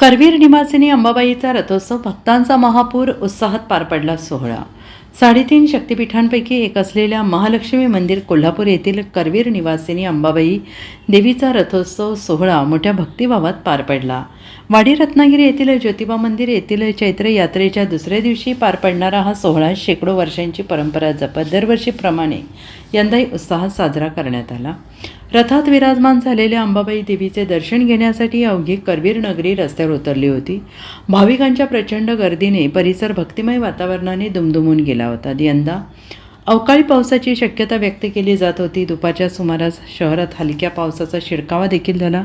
करवीर निवासिनी अंबाबाईचा रथोत्सव भक्तांचा महापूर उत्साहात पार पडला सोहळा। 3.5 शक्तिपीठांपैकी एक असलेल्या महालक्ष्मी मंदिर कोल्हापूर येथील करवीर निवासिनी अंबाबाई देवीचा रथोत्सव सोहळा मोठ्या भक्तिभावात पार पडला। वाडी रत्नागिरी येथील ज्योतिबा मंदिर येथील चैत्र यात्रेच्या दुसऱ्या दिवशी पार पडणारा हा सोहळा शेकडो वर्षांची परंपरा जपत दरवर्षीप्रमाणे यंदाही उत्साहात साजरा करण्यात आला। रथात विराजमान झालेल्या अंबाबाई देवीचे दर्शन घेण्यासाठी अवघी करवीर नगरी रस्त्यावर उतरली होती। भाविकांच्या प्रचंड गर्दीने परिसर भक्तिमय वातावरणाने दुमदुमून गेला होता। यंदा अवकाळी पावसाची शक्यता व्यक्त केली जात होती। दुपारच्या सुमारास शहरात हलक्या पावसाचा शिडकावा देखील झाला,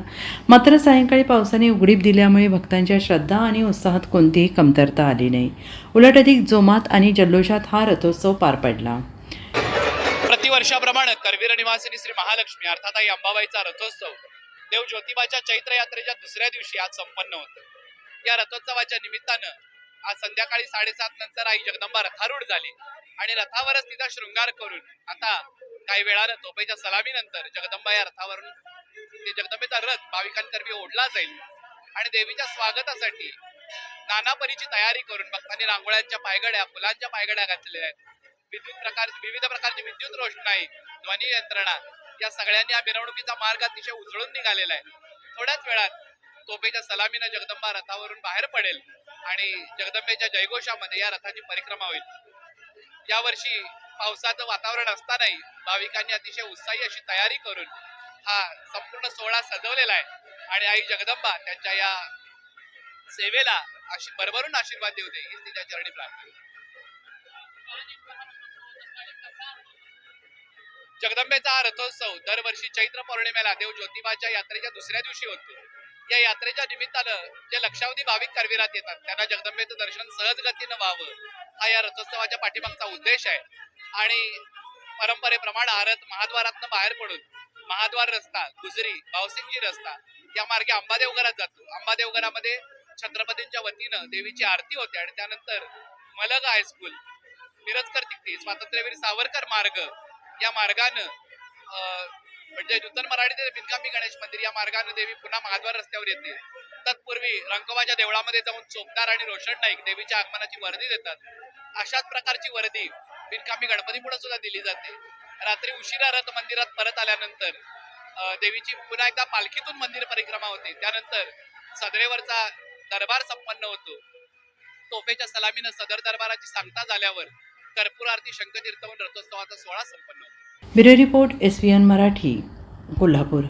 मात्र सायंकाळी पावसाने उघडीप दिल्यामुळे भक्तांच्या श्रद्धा आणि उत्साहात कोणतीही कमतरता आली नाही। उलट अधिक जोमात आणि जल्लोषात हा रथोत्सव पार पडला। प्रतिवर्षाप्रमाणे करवीर निवासिनी श्री महालक्ष्मी अर्थात आई अंबाबाईचा रथोत्सव देव ज्योतिबाच्या चैत्र यात्रेच्या दुसऱ्या दिवशी आज संपन्न होतो। या रथोत्सवाच्या निमित्तानं आज संध्याकाळी 7:30 नंतर आई जगदंबा रथारूढ झाली आणि रथावरच तिचा शृंगार करून आता काही वेळानं तोफेच्या सलामीनंतर जगदंबा या रथावरून जगदंबेचा रथ भाविकांतर्फे ओढला जाईल आणि देवीच्या स्वागतासाठी नाना परीची तयारी करून भक्तांनी रांगोळ्यांच्या पायगड्या, फुलांच्या पायगड्या घातलेल्या आहेत। विविध प्रकारची विद्युत रोषणाई, ध्वनी यंत्रणा या सगळ्यांनी या मिरवणुकीचा मार्ग अतिशय उजळून निघालेला आहे। थोड्याच वेळात तोफेच्या सलामीनं जगदंबा रथावरून बाहेर पडेल आणि जगदंबेच्या जयघोषामध्ये या रथाची परिक्रमा होईल। यावर्षी पावसाचं वातावरण असतानाही भाविकांनी अतिशय उत्साही अशी तयारी करून हा संपूर्ण सोहळा सजवलेला आहे आणि आई जगदंबा त्यांच्या या सेवेला भरभरून आशीर्वाद देऊ दे हीच तिच्या चरणी प्रार्थना। जगदंबेचा हा रथोत्सव दरवर्षी चैत्र पौर्णिमेला देव ज्योतिबाच्या यात्रेच्या दुसऱ्या दिवशी होतो। या यात्रेच्या निमित्तानं जे लक्षावधी भाविक करवीरात येतात त्यांना जगदंबेचं दर्शन सहज गतीनं व्हावं हा या रथोत्सवाच्या पाठीमागचा उद्देश आहे। आणि परंपरेप्रमाणे हा रथ महाद्वारातनं बाहेर पडून महाद्वार रस्ता, गुजरी, भावसिंगजी रस्ता या मार्गे अंबादेवघरात जातो। अंबादेवघरामध्ये छत्रपतींच्या वतीनं देवीची आरती होते आणि त्यानंतर मलग हायस्कूल, मिरजकर तिकटी, स्वातंत्र्यवीर सावरकर मार्ग या मार्गानं म्हणजे नूतन मराठी ते बिनकामी गणेश मंदिर या मार्गाने देवी पुन्हा महाद्वार रस्त्यावर येते। तत्पूर्वी रंकोबाच्या देवळामध्ये जाऊन चोपदार आणि रोशन नाईक देवीच्या आगमनाची वर्दी देतात। अशाच प्रकारची वर्दी बिनकामी गणपती पुढे सुद्धा दिली जाते। रात्री उशिरा रथ मंदिरात परत आल्यानंतर देवीची पुन्हा एकदा पालखीतून मंदिर परिक्रमा होते। त्यानंतर सदरेवरचा दरबार संपन्न होतो। तोफेच्या सलामीनं सदर दरबाराची सांगता झाल्यावर कर्पूर आरती, शंखतीर्थवन रथोत्सवाचा सोहळा संपन्न होतो। Bureau report SVN Marathi, Kolhapur.